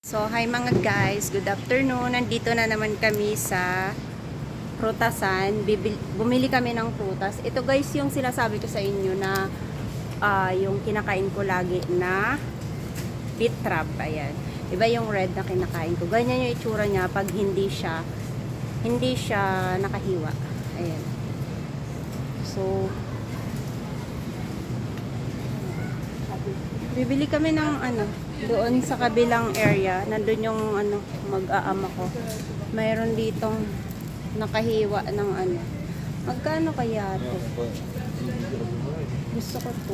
So, hi mga guys, good afternoon. Nandito na naman kami sa prutasan. Bumili kami ng prutas. Ito guys, yung sinasabi ko sa inyo na yung kinakain ko lagi na beet trap. Ayan. Iba yung red na kinakain ko. Ganyan yung itsura niya pag hindi siya nakahiwa. Ayan. So, bibili kami ng doon sa kabilang area. Nandun yung mag-aama ko. Mayroon ditong nakahiwa ng Magkano kaya to? Gusto ko to.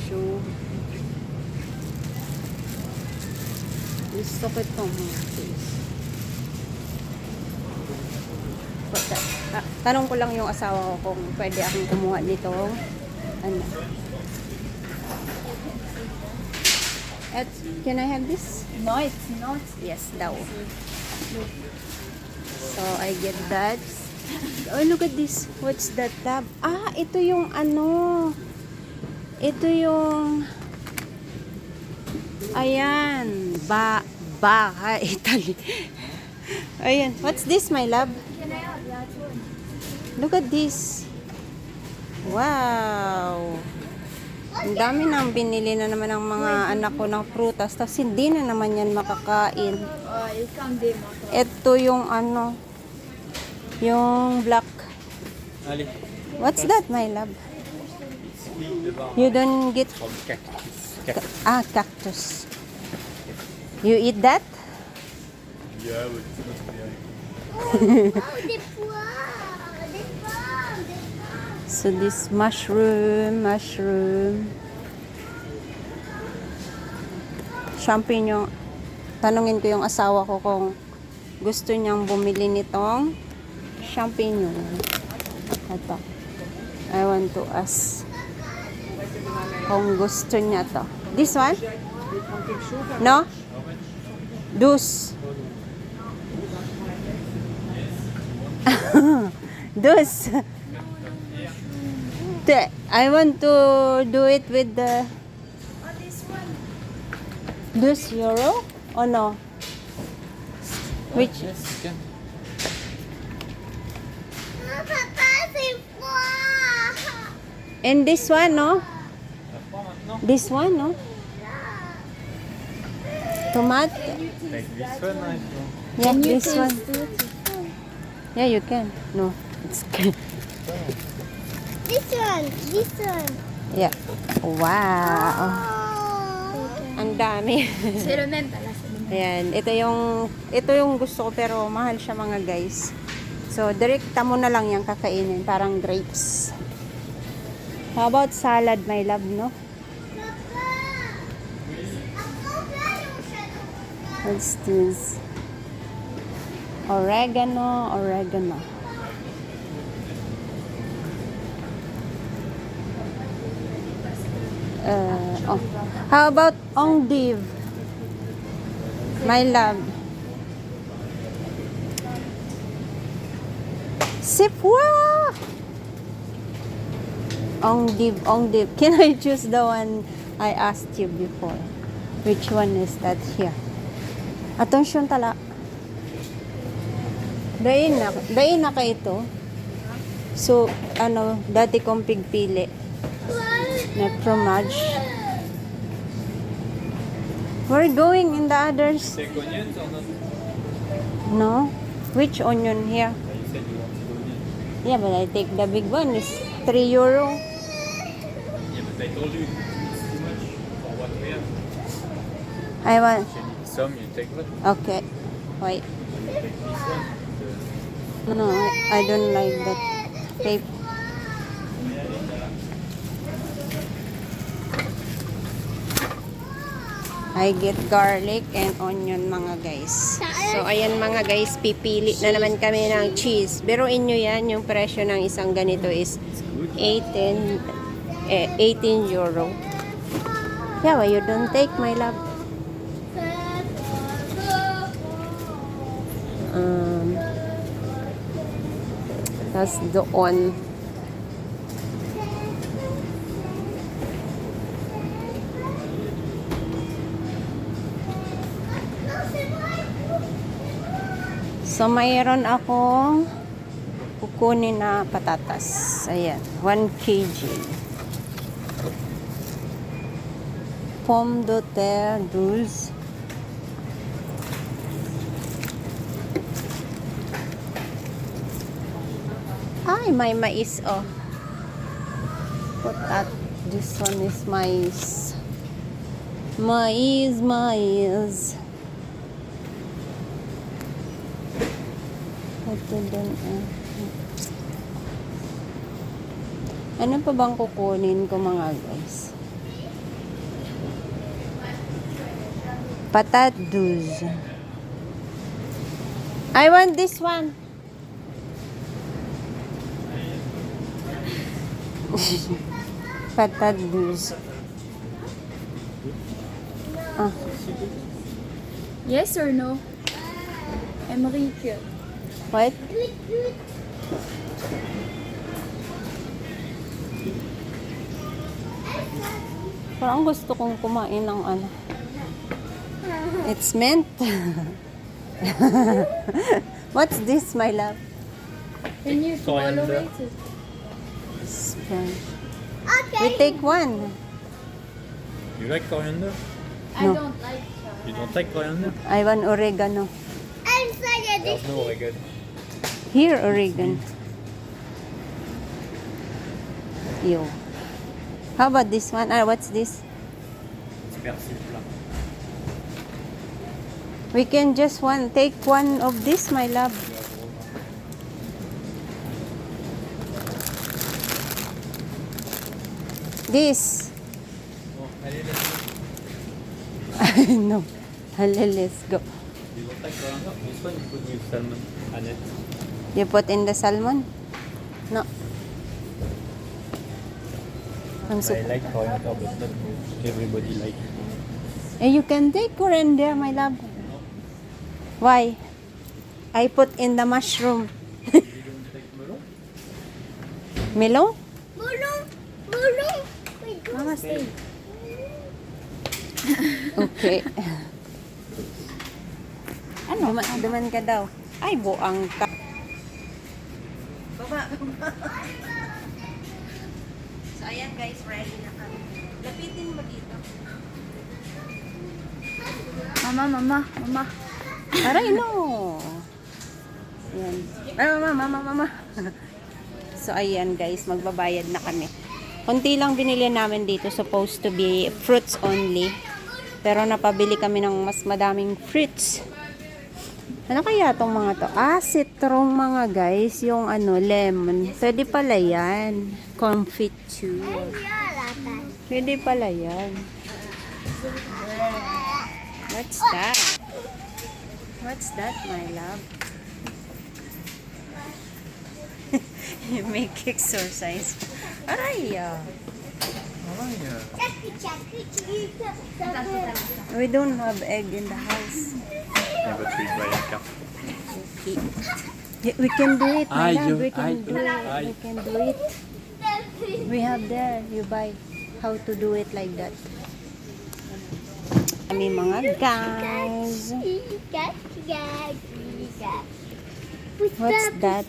Shoe. Gusto ko itong tanong ko lang yung asawa ko kung pwede akong kumuha nito. Can I have this? No, it's not. Yes, daw. So, I get that. Oh, look at this. What's that tab? Ah, ito yung Ito yung ayan. Baka Italy. Ayan. What's this, my love? Can I have that one? Look at this. Wow. Ang dami nang binili na naman ng mga anak ko ng prutas. Tapos hindi na naman yan makakain. It can be more. Ito yung yung black. What's that, my love? You don't get... Cactus. You eat that? Yeah, but it's not So this mushroom. Champignon. Tanungin ko yung asawa ko kung gusto niyang bumili nitong champignon. Ito. I want to ask kung gusto niya to. This one? No? Dus. Dus. I want to do it with the This one. Dus euro or no? Which? Yes, you can. And this one, no? This one, no? Tomato. Take this one, nice one. Yeah, this one. Yeah, you can. No, it's This one. yeah. Wow. Ang dami. Cinnamon pala. Ayan, ito yung gusto ko pero mahal siya mga guys. So, direkta mo na lang yung kakainin, parang grapes. How about salad, my love, no? What's this? Oregano. How about endive? My love. Sipwa! Endive. Can I choose the one I asked you before? Which one is that here? Attention tala. Dain na ka ito. So, dati kong pigpili na fromage. We're going in the others. Take onions or not? No? Which onion here? You said you want onions. Yeah, but I take the big one. It's 3 euro. Yeah, but I told you it's too much for what we have. I want. If you need some, you take one. Okay. Wait. You take this one. No, I don't like that tape. I get garlic and onion mga guys. So, ayan mga guys, pipili na naman kami ng cheese. Biruin nyo yan, yung presyo ng isang ganito is 18 euro. Yeah, why you don't take, my love? Tas doon. So, mayroon akong kukunin na patatas. Ayan, 1 kg. Pomme de terre douce. Ay, may mais, oh. Put at this one is mais. Mais. Ito dun, Ano pa bang kukunin ko mga guys? Patat douce. I want this one. Patat douce. Ah, Yes or no? Enrique. what? Parang gusto kong kumain ng ano. It's mint. What's this, my love? Can you follow Coriander. it? Sponge. Okay. We take one. You like coriander? I No. don't like You don't like coriander? I want oregano. I'm sorry. There's no oregano. Here, oregano. Yo. How about this one? Ah, what's this? It's persil plat. We can just take one of this, my love. This. Oh, allez, let's go. No. Hala, let's go. You don't like coriander? This one you put with salmon. Annette. You put in the salmon? No. I'm so. I like coriander, but not everybody like it. You can take coriander, my love. Why? I put in the mushroom. You don't like melon? Melon? Bulong! Bulong! Mama, stay. Okay. Ano? Duman ka daw. Ay, buang ka. Baba. So, ayan guys, ready na kami. Lapitin mo dito. Mama. Aray, no. Ayan. Ay, mama. So, ayan guys, magbabayad na kami. Konti lang binili namin dito. Supposed to be fruits only. Pero napabili kami ng mas madaming fruits. Ano kaya tong mga to? Ah, citron mga guys. Yung ano, lemon. Pwede pala yan. Confiture. Pwede pala yan. What's that? What's that, my love? You make exercise. Aray, Oh, yeah. we don't have egg in the house. Yeah, but we buy a cup. Okay. Yeah, we can do it, my love. We can do it. I- We can do it. We have there. You buy how to do it like that. Kami mga guys. What's that?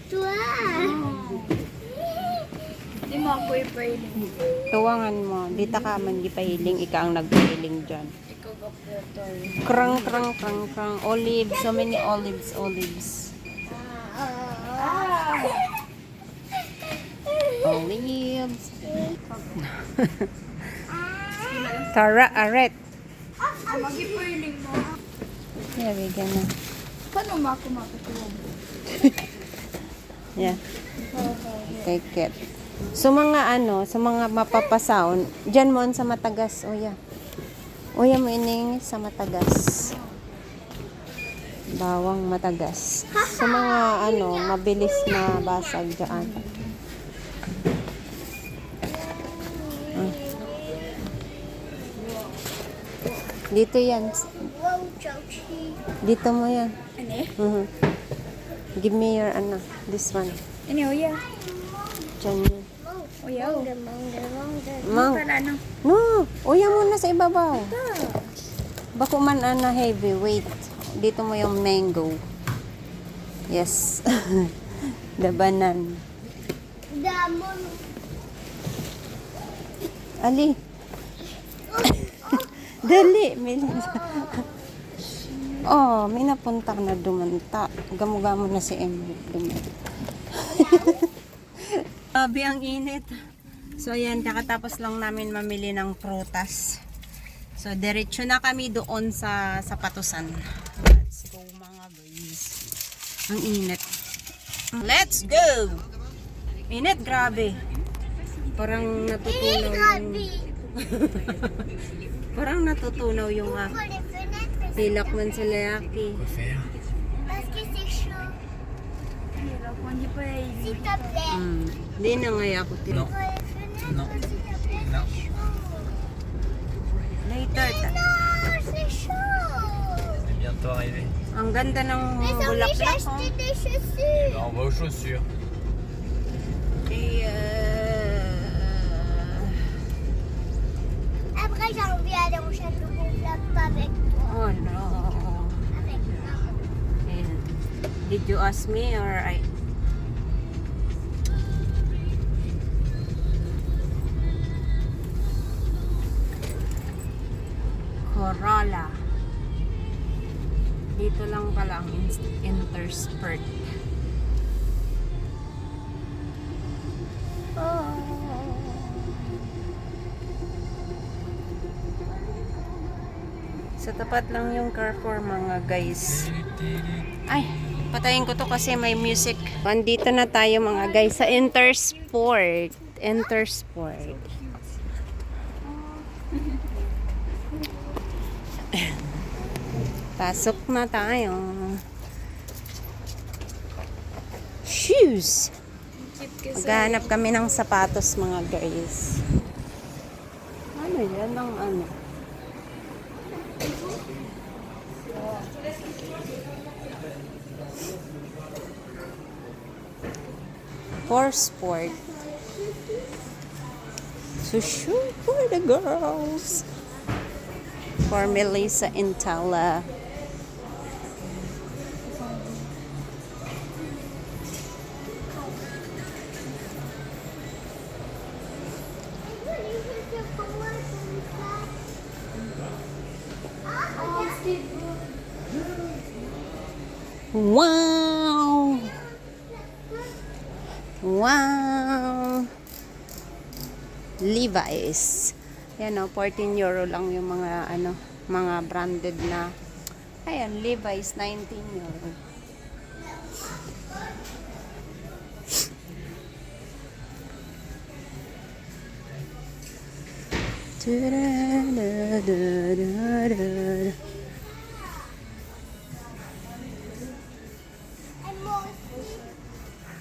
Di mo ako ipahiling. Tuwangan mo. Dita ka man gipahiling. Ika ang nagpahiling dyan. Ikaw ka pretor. Krang. Olives. So many olives. Olives. Tara, aret. Mag-ipahiling mo. Yeah, we gonna. Paano makakatulog? Yeah. Take it. So mga ano, sa mga mapapasaon, dyan mo sa matagas. Uya. Uya mo ining sa matagas. Bawang matagas. Sa mga ano, mabilis na basag dyan. Ah. Dito yan. Dito mo yan. Ano eh? Mhm. Give me your ano, this one. Ano, uya? Dyan yun. Uya, o. Mang. Para ano? No, uya muna sa ibabaw. Bako man ana heavy weight. Dito mo yung mango. Yes. The banan. Damon. Ali. Dali, Melissa. Oh, may napunta na dumanta. Gamo-gamo na si Emily. Dumanta. Grabe ang init. So, ayan, kakatapos lang namin mamili ng prutas. So, diretso na kami doon sa Patusan. Let's go, mga guys. Ang init. Let's go! Init, grabe. Parang natutunaw yung... Parang natutunaw yung pilak man sa layaki. Parce que c'est chaud. S'il te plaît. Hindi na nga ako Non. Non. Non. Later. Non, c'est chaud. C'est bientôt arrivé. Ang ganda ng Mais ça oblige à bulaklak. acheter des chaussures. On va aux chaussures. Eh, Après, j'ai envie d'aller au château gonflable pas avec toi. oh no. Avec moi. Ayan. Did you ask me or I? Corolla. Dito lang pala ang Intersport. Sa tapat lang yung Carrefour, mga guys. Ay, patayin ko to kasi may music. Andito na tayo, mga guys, sa Intersport. Intersport. Pasok na tayo. Shoes. Maghanap kami ng sapatos, mga guys. Ano yan? Ang ano? For sport. So shoe for the girls. For Melissa and Tala. Wow! Wow! Levi's. Yan o, 14 euro lang yung mga ano, mga branded na. Ayan, Levi's 19 euro.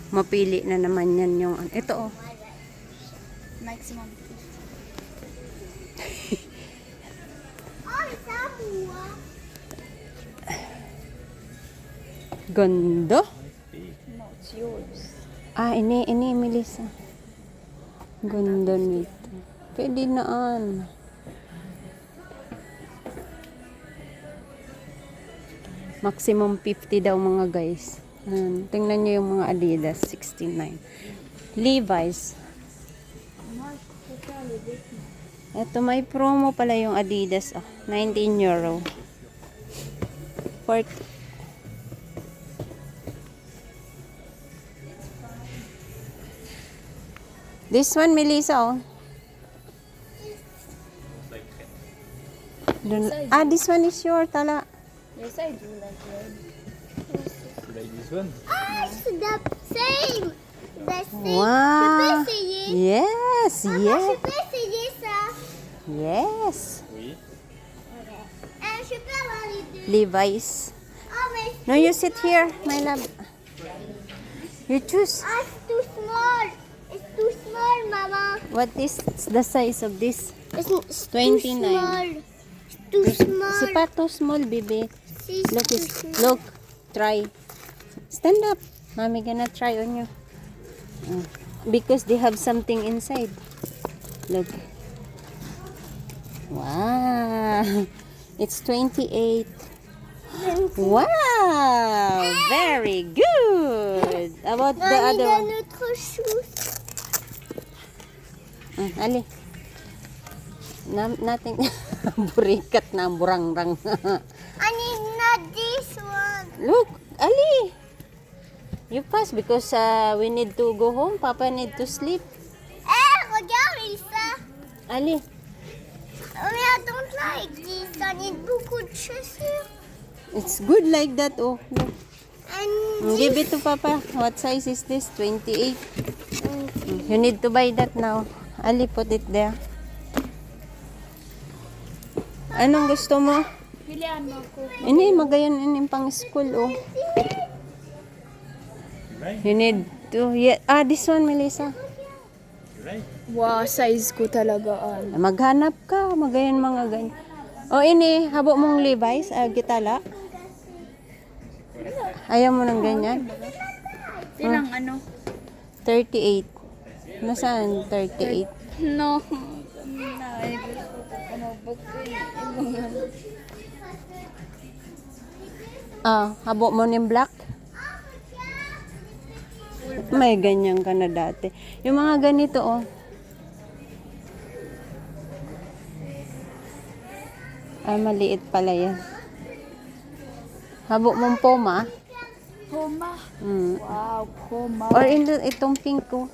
Mapili na naman yan yung ito oh. Maximum. Oh, it's a boa. Ganda. No, it's yours. Ah, ini Melissa. Ganda nito. Pwede naan. Maximum 50 daw, mga guys. Tingnan nyo yung mga Adidas, 69. Levi's. Ito, may promo pala yung Adidas. 19 euro. 40. This one, Melissa, oh. This one is your tala. Yes, I do like red. You like this one? Ah, it's the same. The same. Wow. Je peux essayer? Yes, Maman, yes, je peux essayer ça. yes. Oui. Je peux avoir les deux. Levi's. Oh, mais No, you sit here, my love. You choose. it's too small. It's too small, Mama. What is the size of this? It's 29. too small. It's too small. Si Pato small, baby. It's Look, too small. look. Try. Stand up. Mommy gonna try on you. Because they have something inside. Look. Wow. It's 28. Wow! Very good! About the Nanny, other dans one. notre shoes. Ali. Nothing. Burikat na ang burangrang. I need not this one. Look, Ali. You pass because we need to go home. Papa need to sleep. Regarde, Elsa. Ali. Mais I don't like this. I need beaucoup de chaussures. It's good like that. Oh, look. And Give it to Papa. What size is this? 28. You need to buy that now. Ali, put it there. Anong gusto mo? pilihan mo ko. Ini, magayon ini pang school, oh. Right? You need to, yeah. This one, Melissa. Right? Wow, size ko talaga. Maghanap ka, magayon mga ganyan. Oh, ini, habo mong Levi's, gitala. Ayaw mo ng ganyan? Ilang ano? 38. Nasaan 38? No. Ay, gusto ko pa magbagay. Habo mo ng black? May ganyan ka na dati. Yung mga ganito, oh. Maliit pala yan. Habo mong poma. Homa. Mm. Wow, homa. Or itong pink ko.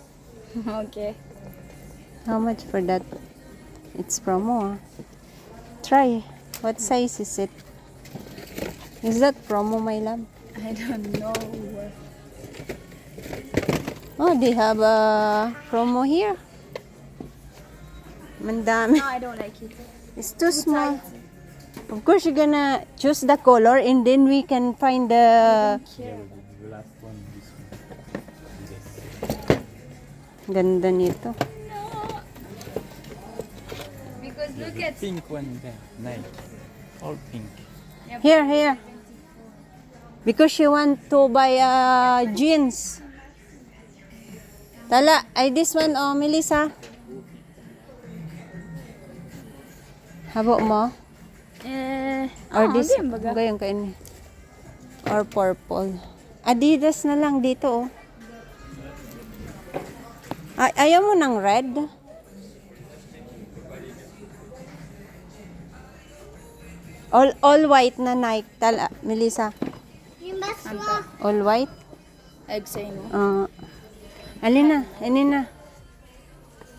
Okay. How much for that? It's promo, ah. Try. What size is it? Is that promo, my love? I don't know. Oh, they have a promo here. Mandami. No, I don't like it. It's too small. Of course, you're gonna choose the color and then we can find the... Yeah, the last one, this one. Ganda nito. Because look at Pink one there. Nice. All pink. Here. Because she want to buy jeans. Tala, this one, oh, Melissa. Habo mo? Or this, gayon ka ini. Or purple. Adidas na lang dito, oh. Ayaw mo ng red? All white na Nike. Tala, Melissa. You must walk. All white? egg say no. Alina, na.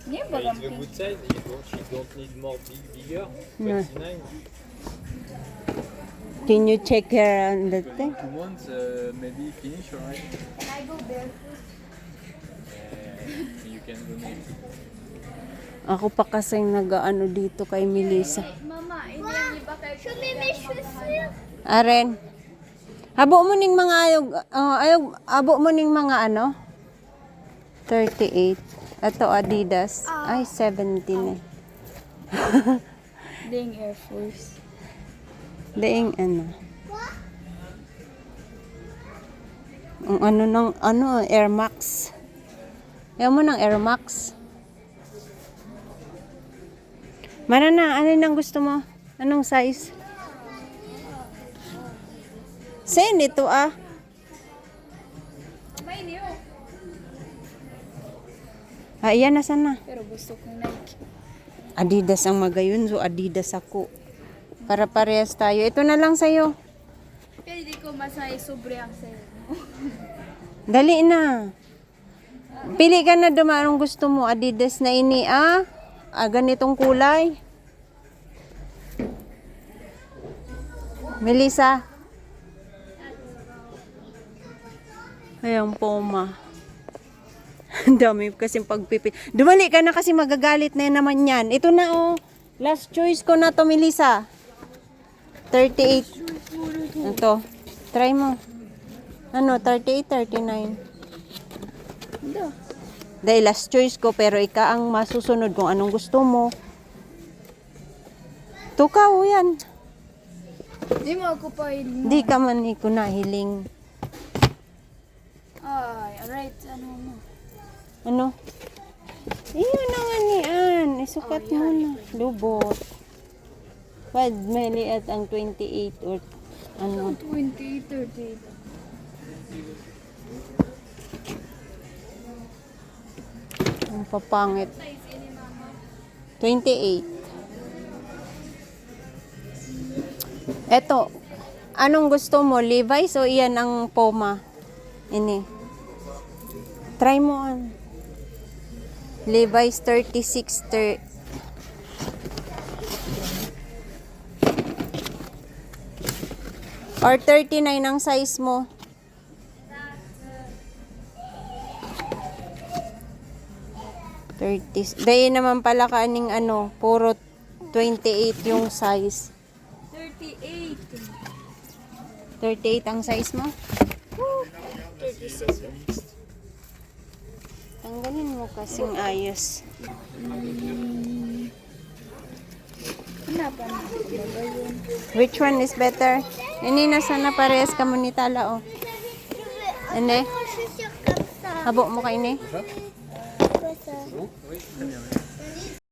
Yeah, But but it's a good size. She don't need more bigger. No. 29. Can you check her on the thing? 2 months, maybe finish already. Can I go barefoot? You can donate. Ako pa kasing nag-ano dito kay Melissa. Mama, Show me my chaussures. Aren. Habo mo ning mga habo mo ning mga ano? 38. Ito Adidas. Ay, 17 eh. Ding Air Force. Daing ano. Ang Air Max. Ayaw mo ng Air Max. Manana, ano nang gusto mo? Anong size? Same ito ah. May niyo. Ayan na sana. Pero gusto kong Nike. Adidas ang magayon, so Adidas ako. Para parehas tayo. Ito na lang sa'yo. Pero di ko masay sobre ang sa'yo. Dali na. Pili ka na dumaan anong gusto mo. Adidas na ini ah. Ganitong kulay. Melissa. Ayang Puma. Ang dami kasing pagpipili. Dumali ka na kasi magagalit na naman yan. Ito na oh. Last choice ko na to, Melissa. 38. Ito. Try mo. Ano, 38, 39. Dahil last choice ko, pero ika ang masusunod kung anong gusto mo. Tukaw yan. Di mo ako pa Di ka man ko nahiling. Ay, alright. Ano mo? Ano? Iyon na nga niyan. Isukat mo na. Lubot. Wad, mali at ang 28 or Ano? 20, 30. Ang papangit. 28. Eto, anong gusto mo? Levi's o iyan ang Puma? Ini. Try mo an. Levi's 36 or 39 ang size mo. Dahil naman pala kaning ano, puro 28 yung size. 38. 38 ang size mo? 36. Tanggalin mo kasing ayos. Hanapan mo ba yun? Which one is better? Ini na sana parehas ka mo ni Tala, oh. Ene? Habo mo kay ni? Cosa?